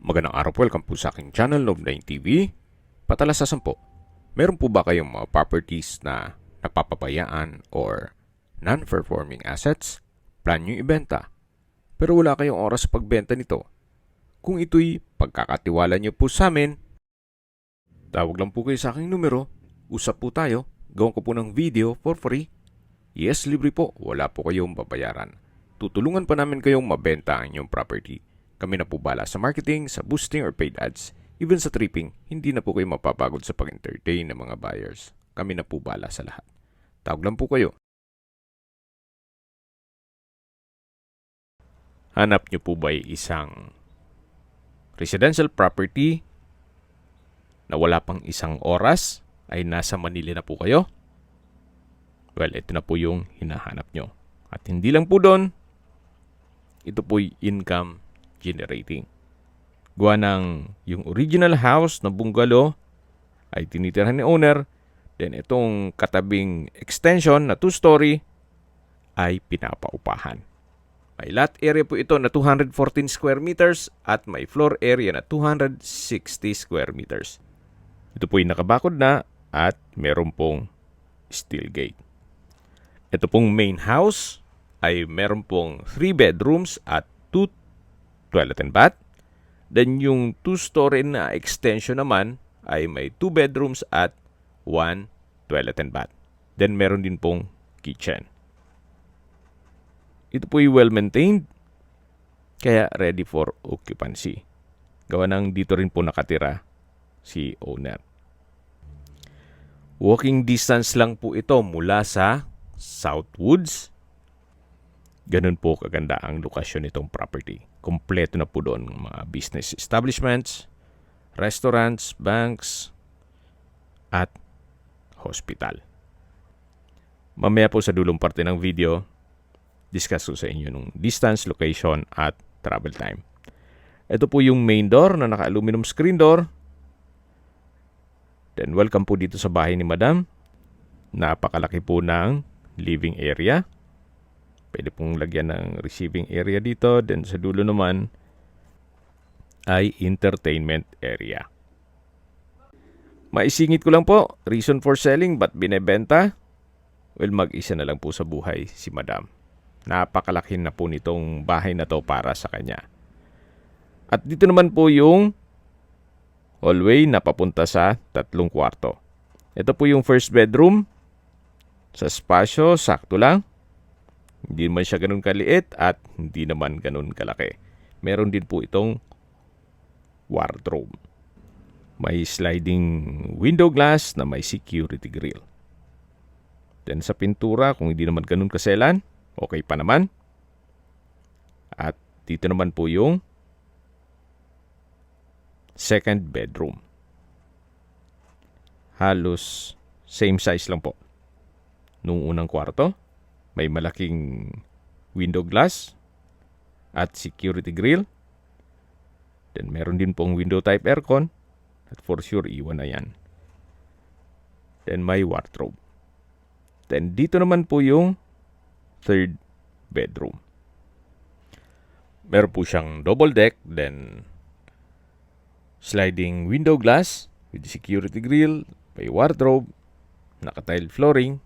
Magandang araw po, welcome po sa aking channel, Love9 TV. Patalasasan po, meron po ba kayong mga properties na napapabayaan or non-performing assets? Plan nyo ibenta, pero wala kayong oras sa pagbenta nito. Kung ito'y pagkakatiwala nyo po sa amin, tawag lang po kayo sa aking numero, usap po tayo, gawin ko po ng video for free. Yes, libre po, wala po kayong babayaran. Tutulungan pa namin kayong mabenta ang inyong property. Kami na po bala sa marketing, sa boosting or paid ads. Even sa tripping, hindi na po kayo mapapagod sa pag-entertain ng mga buyers. Kami na po bala sa lahat. Tawag lang po kayo. Hanap nyo po ba isang residential property na wala pang isang oras ay nasa Manila na po kayo? Well, ito na po yung hinahanap nyo. At hindi lang po doon, ito po'y income generating. Gawa ng yung original house na bungalow ay tinitirhan ni owner, then itong katabing extension na 2-story ay pinapaupahan. May lot area po ito na 214 square meters at may floor area na 260 square meters. Ito po'y nakabakod na at meron pong steel gate. Ito pong main house ay meron pong 3 bedrooms at 2 toilet and bath. Then yung 2-story na extension naman ay may 2 bedrooms at 1 toilet and bath. Then meron din pong kitchen. Ito po ay well-maintained, kaya ready for occupancy. Gawa ng dito rin po nakatira si owner. Walking distance lang po ito mula sa Southwoods. Ganun po kaganda ang lokasyon nitong property. Kompleto na po doon mga business establishments, restaurants, banks, at hospital. Mamaya po sa dulong parte ng video, discuss ko sa inyo ng distance, location, at travel time. Ito po yung main door na naka-aluminum screen door. Then welcome po dito sa bahay ni Madam. Napakalaki po ng living area. Pwede pong lagyan ng receiving area dito. Then sa dulo naman ay entertainment area. Maisingit ko lang po, reason for selling but binebenta? Well, mag-isa na lang po sa buhay si Madam. Napakalaki na po nitong bahay na to para sa kanya. At dito naman po yung hallway na papunta sa 3 kwarto. Ito po yung first bedroom. Sa spasyo, sakto lang. Hindi naman siya ganun kaliit at hindi naman ganun kalaki. Meron din po itong wardrobe. May sliding window glass na may security grill. Then sa pintura, kung hindi naman ganun kaselan, okay pa naman. At dito naman po yung second bedroom. Halos same size lang po nung unang kwarto. May malaking window glass at security grill. Then meron din pong window type aircon. At for sure, iwan na yan. Then may wardrobe. Then dito naman po yung third bedroom. Meron po siyang double deck. Then sliding window glass with security grill. May wardrobe. Naka-tile flooring.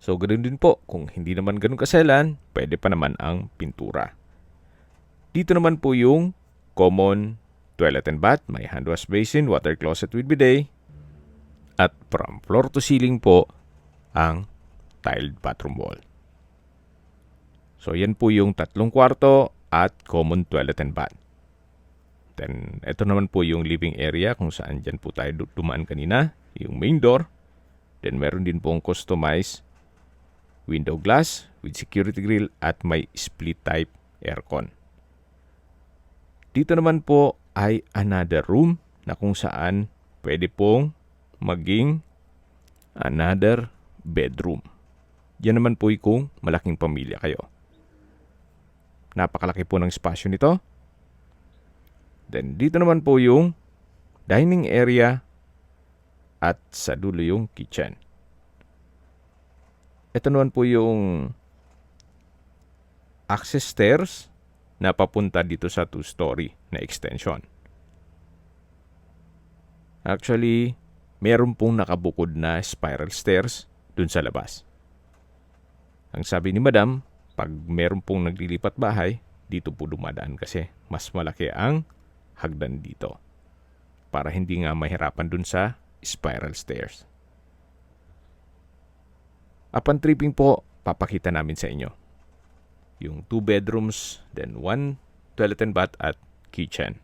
So, ganoon din po. Kung hindi naman ganun kaselan, pwede pa naman ang pintura. Dito naman po yung common toilet and bath. May hand wash basin, water closet with bidet. At from floor to ceiling po, ang tiled bathroom wall. So, yan po yung 3 kwarto at common toilet and bath. Then, ito naman po yung living area kung saan dyan po tayo dumaan kanina. Yung main door. Then, meron din pong customized window glass with security grill at may split type aircon. Dito naman po ay another room na kung saan pwede pong maging another bedroom. Yan naman po kung malaking pamilya kayo. Napakalaki po ng spasyo nito. Then dito naman po yung dining area at sa dulo yung kitchen. Ito naman po yung access stairs na papunta dito sa 2-story na extension. Actually, meron pong nakabukod na spiral stairs dun sa labas. Ang sabi ni Madam, pag meron pong naglilipat bahay, dito po dumadaan kasi mas malaki ang hagdan dito. Para hindi nga mahirapan dun sa spiral stairs. Upon tripping po, papakita namin sa inyo yung 2 bedrooms, then 1 toilet and bath at kitchen.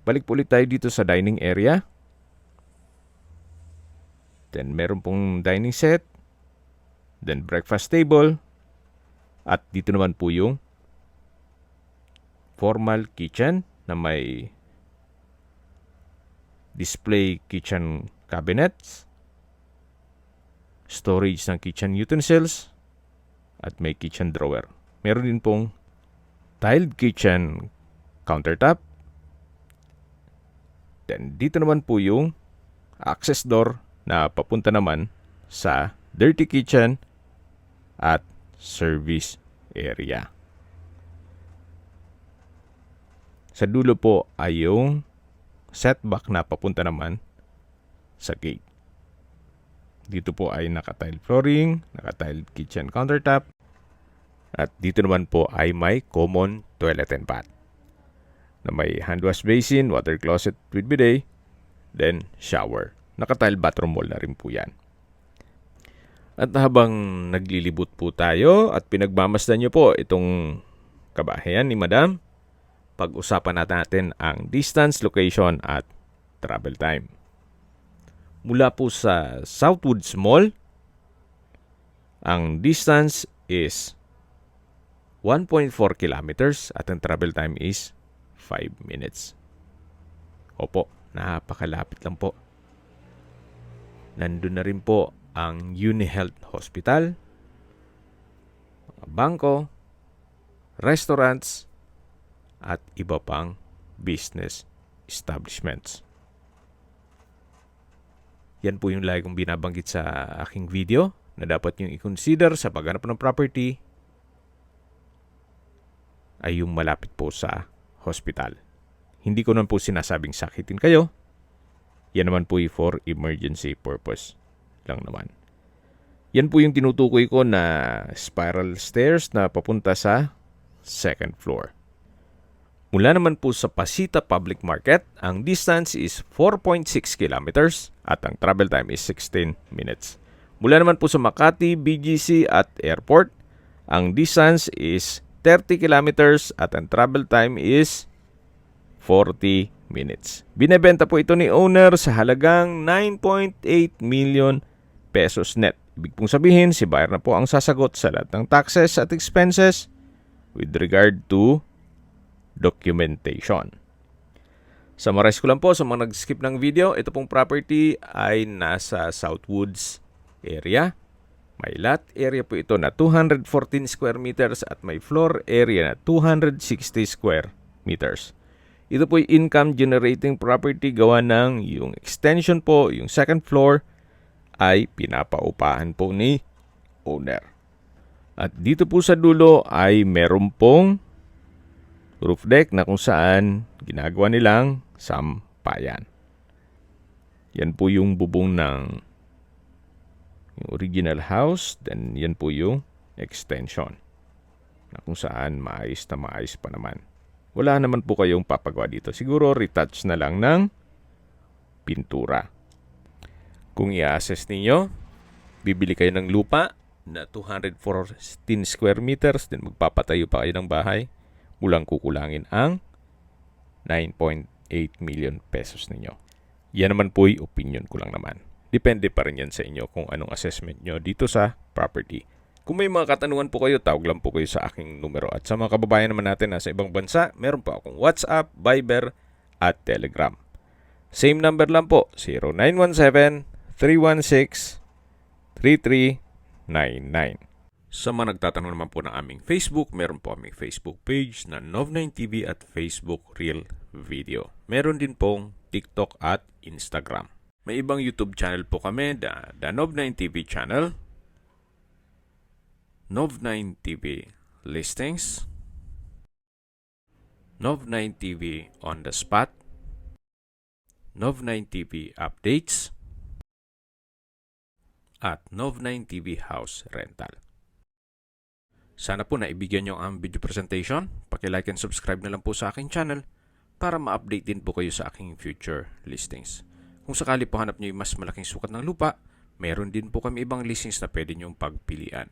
Balik po ulit tayo dito sa dining area. Then meron pong dining set, then breakfast table, at dito naman po yung formal kitchen na may display kitchen cabinets, storage ng kitchen utensils, at may kitchen drawer. Meron din pong tiled kitchen countertop. Then dito naman po yung access door na papunta naman sa dirty kitchen at service area. Sa dulo po ay yung setback na papunta naman sa gate. Dito po ay naka-tile flooring, naka-tile kitchen countertop, at dito naman po ay may common toilet and bath na may hand wash basin, water closet with bidet, then shower. Naka-tile bathroom wall na rin po yan. At habang naglilibot po tayo at pinagmamasdan nyo po itong kabahayan ni Madam, pag-usapan natin ang distance, location at travel time. Mula po sa Southwoods Mall, ang distance is 1.4 kilometers at ang travel time is 5 minutes. Opo, napakalapit lang po. Nandun na rin po ang UniHealth Hospital, mga bangko, restaurants, at iba pang business establishments. Yan po yung lagi kong binabanggit sa aking video na dapat yung i-consider sa paghanap ng property ay yung malapit po sa hospital. Hindi ko naman po sinasabing sakitin kayo. Yan naman po for emergency purpose lang naman. Yan po yung tinutukoy ko na spiral stairs na papunta sa second floor. Mula naman po sa Pasita Public Market, ang distance is 4.6 kilometers at ang travel time is 16 minutes. Mula naman po sa Makati, BGC at Airport, ang distance is 30 kilometers at ang travel time is 40 minutes. Binebenta po ito ni owner sa halagang 9.8 million pesos net. Ibig pong sabihin, si buyer na po ang sasagot sa lahat ng taxes at expenses with regard to documentation. Summarize ko lang po sa mga nag-skip ng video, ito pong property ay nasa Southwoods area. May lot area po ito na 214 square meters at may floor area na 260 square meters. Ito po yung income generating property gawa ng yung extension po, yung second floor ay pinapaupahan po ni owner. At dito po sa dulo ay meron pong roof deck na kung saan ginagawa nilang sampayan. Yan po yung bubong ng yung original house, then yan po yung extension na kung saan maayos pa naman. Wala naman po kayong papagawa dito. Siguro retouch na lang ng pintura. Kung i-assess ninyo, bibili kayo ng lupa na 214 square meters, then magpapatayo pa kayo ng bahay, mulang kukulangin ang 9.8 million pesos ninyo. Yan naman po yung opinion ko lang naman. Depende pa rin yan sa inyo kung anong assessment nyo dito sa property. Kung may mga katanungan po kayo, tawag lang po kayo sa aking numero. At sa mga kababayan naman natin na sa ibang bansa, meron po akong WhatsApp, Viber, at Telegram. Same number lang po, 0917-316-3399. Sa mga nagtatanong naman po ng aming Facebook, meron po aming Facebook page na Nov9TV at Facebook Real Video. Meron din pong TikTok at Instagram. May ibang YouTube channel po kami, the Nov9TV channel, Nov9TV Listings, Nov9TV On The Spot, Nov9 TV Updates at Nov9 TV House Rental. Sana po naibigyan nyo ang video presentation. Paki-like and subscribe na lang po sa aking channel para ma-update din po kayo sa aking future listings. Kung sakali po hanap nyo yung mas malaking sukat ng lupa, meron din po kami ibang listings na pwede nyong pagpilian.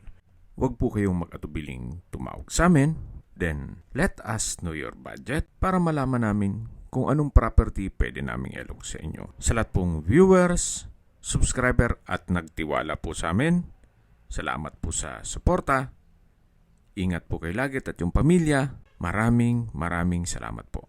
Huwag po kayong mag-atubiling tumawag sa amin. Then, let us know your budget para malaman namin kung anong property pwede naming ilog sa inyo. Sa lahat pong viewers, subscriber at nagtiwala po sa amin, salamat po sa suporta. Ingat po kayo lagi at yung pamilya. Maraming salamat po.